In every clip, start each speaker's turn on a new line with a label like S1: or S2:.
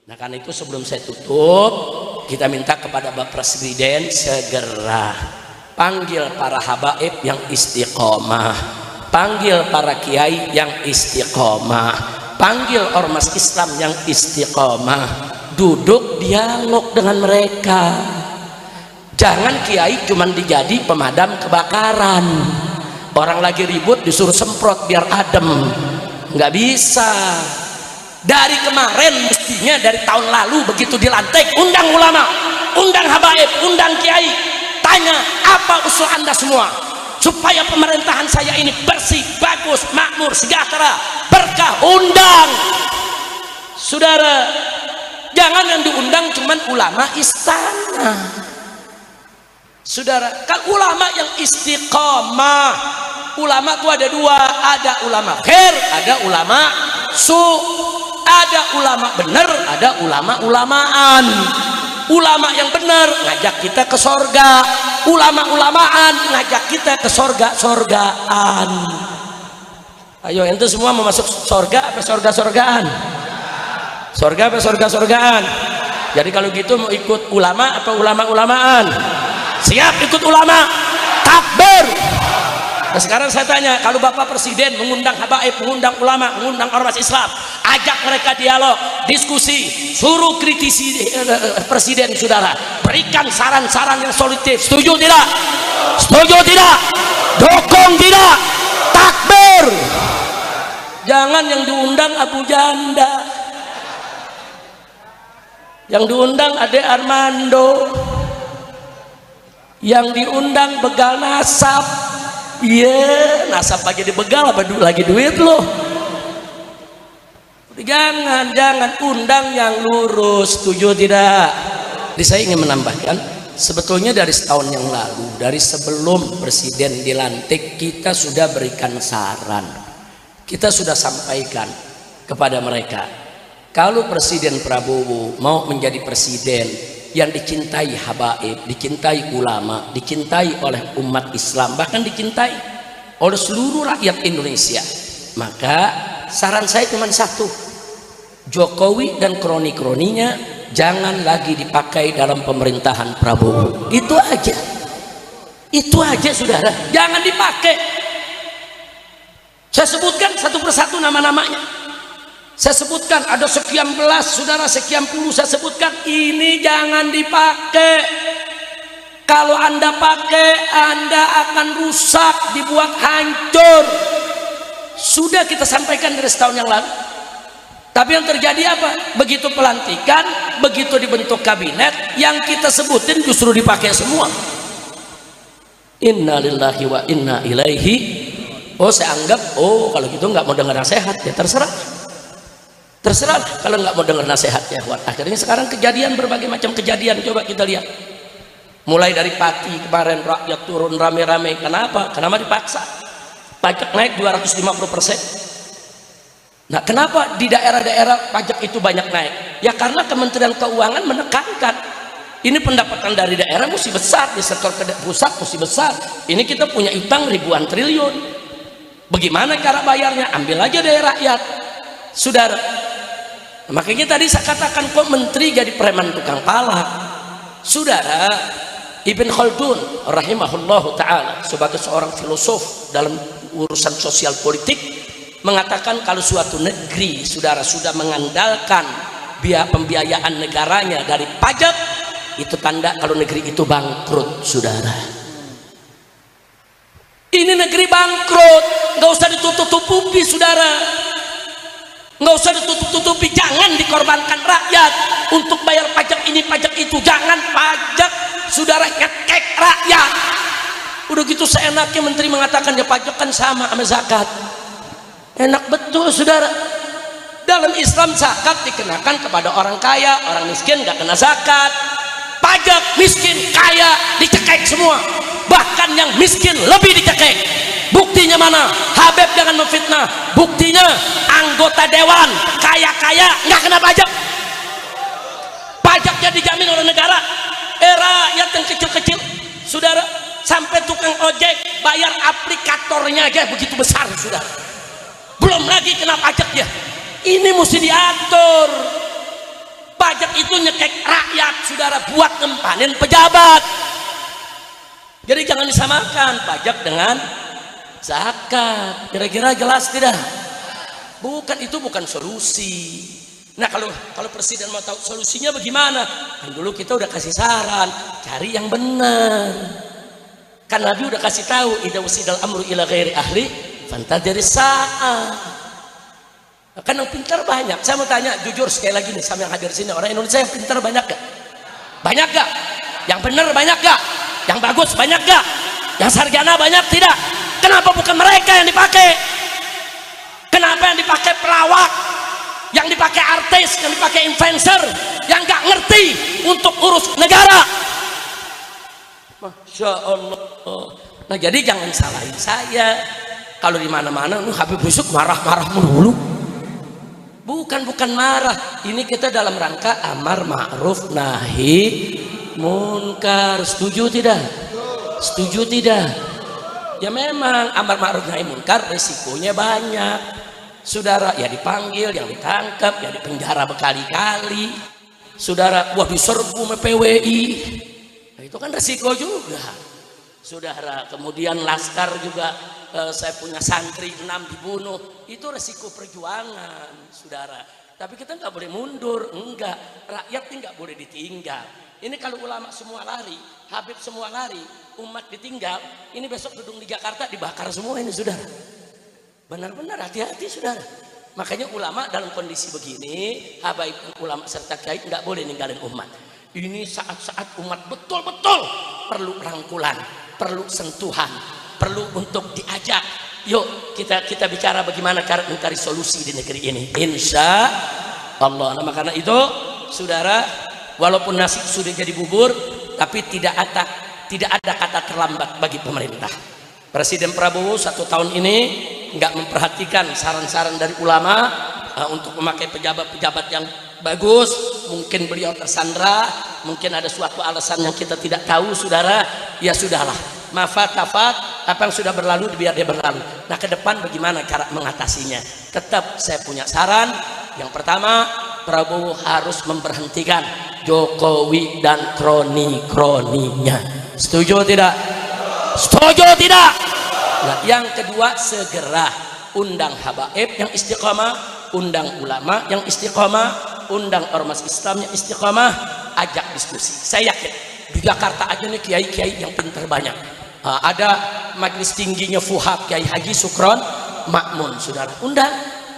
S1: Nah karena itu sebelum saya tutup, kita minta kepada Bapak Presiden segera panggil para habaib yang istiqomah, panggil para kiai yang istiqomah, panggil ormas Islam yang istiqomah, duduk dialog dengan mereka. Jangan kiai cuman dijadi pemadam kebakaran, orang lagi ribut disuruh semprot biar adem, nggak bisa. Dari kemarin mestinya dari tahun lalu begitu dilantik, undang ulama, undang habaib, undang kiai, tanya apa usul anda semua supaya pemerintahan saya ini bersih, bagus, makmur, sejahtera, berkah. Undang saudara, jangan yang diundang cuman ulama istana. Saudara, kan ulama yang istiqomah, ulama itu ada dua, ada ulama khair, ada ulama su, ada ulama benar, ada ulama-ulamaan. Ulama yang benar ngajak kita ke sorga, ulama-ulamaan ngajak kita ke sorga-sorgaan. Ayo ente semua mau masuk sorga apa sorga-sorgaan? Sorga apa sorga-sorgaan? Jadi kalau gitu mau ikut ulama apa ulama-ulamaan? Siap ikut ulama, takbir. Nah sekarang saya tanya, kalau Bapak Presiden mengundang habaib, mengundang ulama, mengundang ormas Islam, ajak mereka dialog, diskusi, suruh kritisi Presiden saudara, berikan saran-saran yang solutif. Setuju tidak? Setuju tidak? Dukung tidak? Takbir. Jangan yang diundang Abu Janda, yang diundang Ade Armando, yang diundang begal nasab. Iya, nasab aja dibegal apa lagi duit loh. Jangan undang yang lurus. Setuju tidak? Jadi saya ingin menambahkan, sebetulnya dari setahun yang lalu, dari sebelum presiden dilantik, kita sudah berikan saran, kita sudah sampaikan kepada mereka, kalau Presiden Prabowo mau menjadi presiden yang dicintai habaib, dicintai ulama, dicintai oleh umat Islam, bahkan dicintai oleh seluruh rakyat Indonesia, maka saran saya cuma satu, Jokowi dan kroni-kroninya jangan lagi dipakai dalam pemerintahan Prabowo. Itu aja saudara, jangan dipakai. Saya sebutkan satu persatu nama-namanya. Saya sebutkan ada sekian belas saudara, sekian puluh, saya sebutkan, ini jangan dipakai. Kalau anda pakai, anda akan rusak, dibuat hancur. Sudah kita sampaikan dari setahun yang lalu. Tapi yang terjadi apa? Begitu pelantikan, begitu dibentuk kabinet, yang kita sebutin justru dipakai semua. Inna lillahi wa inna ilaihi. Oh saya anggap, oh kalau gitu nggak mau dengar nasihat, ya terserah. Terserah kalau nggak mau dengar nasihatnya. Akhirnya sekarang kejadian, berbagai macam kejadian, coba kita lihat. Mulai dari Pati kemarin rakyat turun rame-rame. Kenapa? Kenapa dipaksa? Pajak naik 250%. Nah kenapa di daerah-daerah pajak itu banyak naik? Ya karena Kementerian Keuangan menekankan, ini pendapatan dari daerah mesti besar, di sektor pusat mesti besar. Ini kita punya utang ribuan triliun. Bagaimana cara bayarnya? Ambil aja dari rakyat. Saudara, makanya tadi saya katakan kok menteri jadi preman tukang palak. Saudara, Ibn Khaldun rahimahullahu ta'ala sebagai seorang filosof dalam urusan sosial politik mengatakan kalau suatu negeri saudara sudah mengandalkan biaya pembiayaan negaranya dari pajak, itu tanda kalau negeri itu bangkrut saudara. Ini negeri bangkrut, nggak usah ditutup-tutupi saudara, nggak usah ditutup-tutupi. Jangan dikorbankan rakyat untuk bayar pajak ini pajak itu. Jangan pajak saudara ngekek rakyat. Udah gitu seenaknya menteri mengatakan ya pajak kan sama zakat. Enak betul saudara. Dalam Islam zakat dikenakan kepada orang kaya, orang miskin nggak kena zakat. Pajak miskin kaya dicekek semua, bahkan yang miskin lebih dicekek. Buktinya mana? Habib jangan memfitnah. Buktinya anggota dewan kaya-kaya nggak kena pajak. Pajaknya dijamin oleh negara. Rakyat yang kecil-kecil saudara, sampai tukang ojek bayar aplikatornya aja begitu besar saudara, belum lagi kena pajak dia. Ini mesti diatur. itu nyekek rakyat, saudara, buat ngempanin pejabat. Jadi jangan disamakan pajak dengan zakat. Kira-kira jelas tidak? Bukan, itu bukan solusi. Nah, kalau presiden mau tahu solusinya bagaimana, kan dulu kita udah kasih saran, cari yang benar. Kan Nabi udah kasih tahu, idza usidal amru ila ghairi ahli fantadhir sa'a. Kan yang pintar banyak. Saya mau tanya jujur sekali lagi nih sama yang hadir sini, orang Indonesia yang pintar banyak gak? Banyak gak? Yang benar banyak gak? Yang bagus banyak gak? Yang sarjana banyak tidak? Kenapa bukan mereka yang dipakai? Kenapa yang dipakai pelawak, yang dipakai artis, yang dipakai influencer, yang gak ngerti untuk urus negara? Masya Allah. Nah, jadi jangan salahin saya. Kalau di mana-mana, Habib Rizik marah-marah mulu. Bukan marah. Ini kita dalam rangka amar ma'ruf nahi munkar. Setuju tidak? Setuju tidak? Ya memang amar ma'ruf nahi munkar resikonya banyak. Saudara, ya dipanggil, yang ditangkap, ya dipenjara berkali-kali. Saudara, wah diserbu sama PWI. Nah, itu kan resiko juga. Saudara, kemudian laskar juga, saya punya santri 6 dibunuh. Itu resiko perjuangan, saudara. Tapi kita nggak boleh mundur, enggak. Rakyat ini nggak boleh ditinggal. Ini kalau ulama semua lari, Habib semua lari, umat ditinggal, ini besok gedung di Jakarta dibakar semua ini, saudara. Benar-benar hati-hati, saudara. Makanya ulama dalam kondisi begini, habaib ulama serta kiai nggak boleh ninggalin umat. Ini saat-saat umat betul-betul perlu rangkulan, perlu sentuhan, perlu untuk diajak. Yuk kita bicara bagaimana cara mencari solusi di negeri ini. Insya Allah. Nah, karena itu, saudara, walaupun nasi sudah jadi bubur, tapi tidak ada kata terlambat bagi pemerintah. Presiden Prabowo 1 tahun ini nggak memperhatikan saran-saran dari ulama untuk memakai pejabat-pejabat yang bagus. Mungkin beliau tersandra, mungkin ada suatu alasan yang kita tidak tahu, saudara. Ya sudahlah, mafat apa yang sudah berlalu biar dia berlalu. Nah, ke depan bagaimana cara mengatasinya? Tetap saya punya saran. Yang pertama, Prabowo harus memberhentikan Jokowi dan kroni-kroninya. Setuju tidak? Setuju tidak? Nah, yang kedua, segera undang habaib yang istiqamah, undang ulama yang istiqamah, undang ormas Islam yang istiqamah, ajak diskusi. Saya yakin di Jakarta aja nih kiai-kiai yang pintar banyak. Ada majelis tingginya Fuhab, Kiai Haji Sukron Makmun, saudara, undang.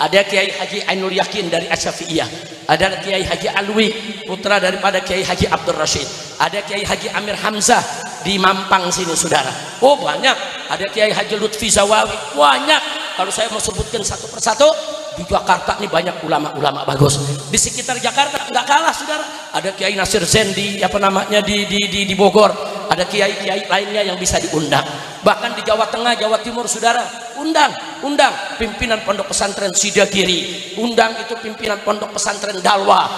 S1: Ada Kiai Haji Ainul Yakin dari Asyafi'iyah, ada Kiai Haji Alwi, putra daripada Kiai Haji Abdul Rashid, ada Kiai Haji Amir Hamzah di Mampang sini, saudara. Oh banyak. Ada Kiai Haji Lutfi Zawawi, banyak. Kalau saya mau sebutkan satu persatu, di Jakarta ini banyak ulama-ulama bagus. Di sekitar Jakarta nggak kalah, saudara. Ada Kiai Nasir Zain di di Bogor. Ada kiai-kiai lainnya yang bisa diundang. Bahkan di Jawa Tengah, Jawa Timur, saudara, undang pimpinan pondok pesantren Sidagiri, undang itu pimpinan pondok pesantren Dalwa,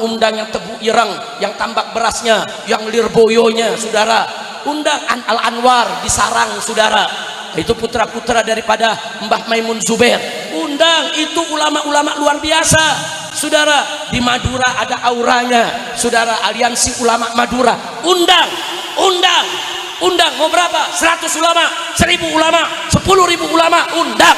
S1: undang yang Tebu Ireng, yang tambak berasnya, yang Lirboyonya, saudara, undang Al Anwar di Sarang, saudara, itu putra-putra daripada Mbah Maimun Zubair, undang itu ulama-ulama luar biasa, saudara. Di Madura ada auranya, saudara, Aliansi Ulama Madura, undang mau berapa? 100 ulama, 1000 ulama, 10.000 ulama, undang,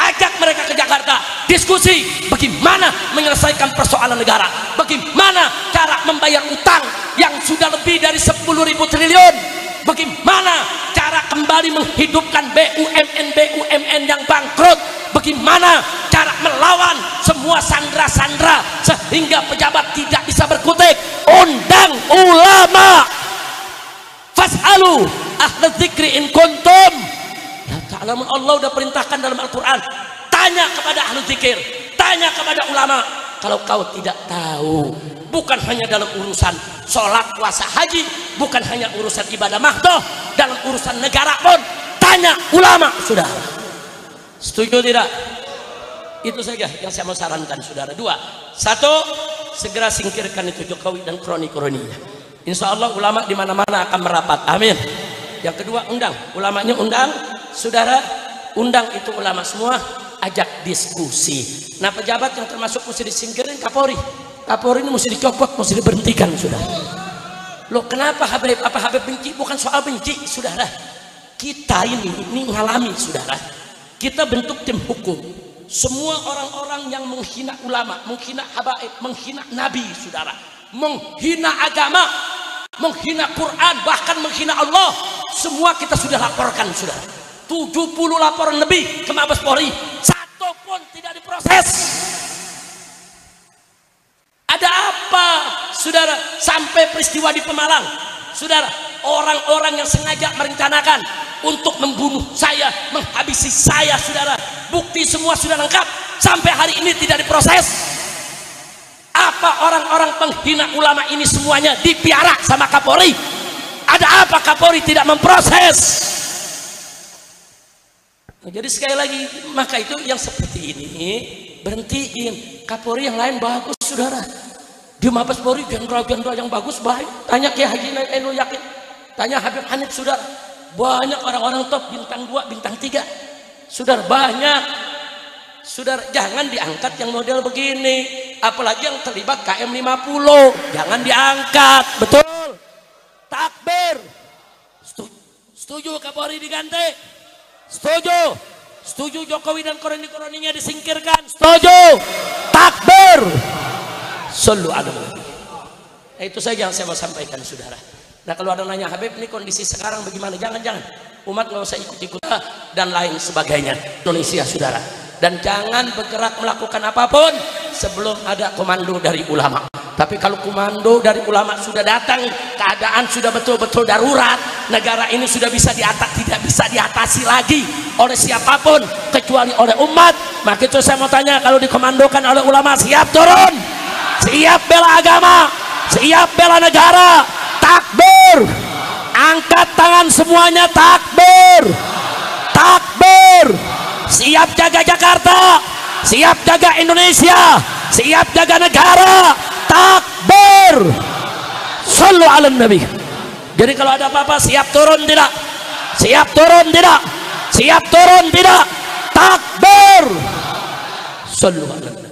S1: ajak mereka ke Jakarta, diskusi bagaimana menyelesaikan persoalan negara, bagaimana cara membayar utang yang sudah lebih dari 10.000 triliun, bagaimana cara kembali menghidupkan BUMN yang bangkrut, bagaimana cara melawan semua sandra-sandra sehingga pejabat tidak bisa berkutik. Undang ulama. Fas'alu ahla dzikri in kuntum la ta'lamun. Allah udah perintahkan dalam Al-Quran, tanya kepada ahli dzikir, tanya kepada ulama. Kalau kau tidak tahu, bukan hanya dalam urusan sholat, puasa, haji, bukan hanya urusan ibadah mahdoh, dalam urusan negara pun tanya ulama, sudah. Setuju tidak? Itu saja yang saya mau sarankan, saudara. 2, 1, segera singkirkan itu Jokowi dan kroni-kroninya. Insya Allah ulama di mana-mana akan merapat. Amin. Yang kedua, undang ulamanya, undang, saudara, undang itu ulama semua, ajak diskusi. Nah, pejabat yang termasuk mesti disingkirin Kapolri. Kapolri ini mesti dicopot, mesti diberhentikan, sudah. Loh kenapa Habib? Apa Habib benci? Bukan soal benci, saudara. Kita ini ngalami, saudara. Kita bentuk tim hukum. Semua orang-orang yang menghina ulama, menghina habaib, menghina nabi, saudara, menghina agama, menghina Quran, bahkan menghina Allah, semua kita sudah laporkan, saudara. 70 laporan lebih ke Mabes Polri, satu pun tidak diproses. Ada apa, saudara, sampai peristiwa di Pemalang, saudara? Orang-orang yang sengaja merencanakan untuk membunuh saya, menghabisi saya, saudara. Bukti semua sudah lengkap, sampai hari ini tidak diproses. Apa orang-orang penghina ulama ini semuanya dipiara sama Kapolri? Ada apa Kapolri tidak memproses? Nah, jadi sekali lagi, maka itu yang seperti ini berhentiin. Kapolri yang lain bagus, saudara. Di Mabes Polri jenderal-jenderal yang bagus baik. Tanya Kiai Haji Enu Yakin, tanya Habib Hanif, saudara. Banyak orang-orang top, bintang 2, bintang 3, saudara, banyak. Saudara, jangan diangkat yang model begini, apalagi yang terlibat KM 50, jangan diangkat. Betul, takbir. Setuju Kapolri diganti? Setuju. Setuju Jokowi dan koroni-koroninya disingkirkan? Setuju. Takbir. Sallu ala nabi. Nah, itu saja yang saya mau sampaikan, saudara. Nah, kalau ada nanya Habib ini kondisi sekarang bagaimana, jangan umat nggak usah ikut-ikut dan lain sebagainya. Indonesia, saudara, dan jangan bergerak melakukan apapun sebelum ada komando dari ulama. Tapi kalau komando dari ulama sudah datang, keadaan sudah betul-betul darurat, negara ini sudah bisa tidak bisa diatasi lagi oleh siapapun kecuali oleh umat. Maka itu saya mau tanya, kalau dikomandokan oleh ulama, siap turun, siap bela agama, siap bela negara? Takbir. Angkat tangan semuanya, takbir. Takbir. Siap jaga Jakarta, siap jaga Indonesia, siap jaga negara. Takbir. Sallu ala nabi. Jadi kalau ada apa-apa, siap turun tidak? Siap turun tidak? Siap turun tidak? Takbir. Sallu ala nabi.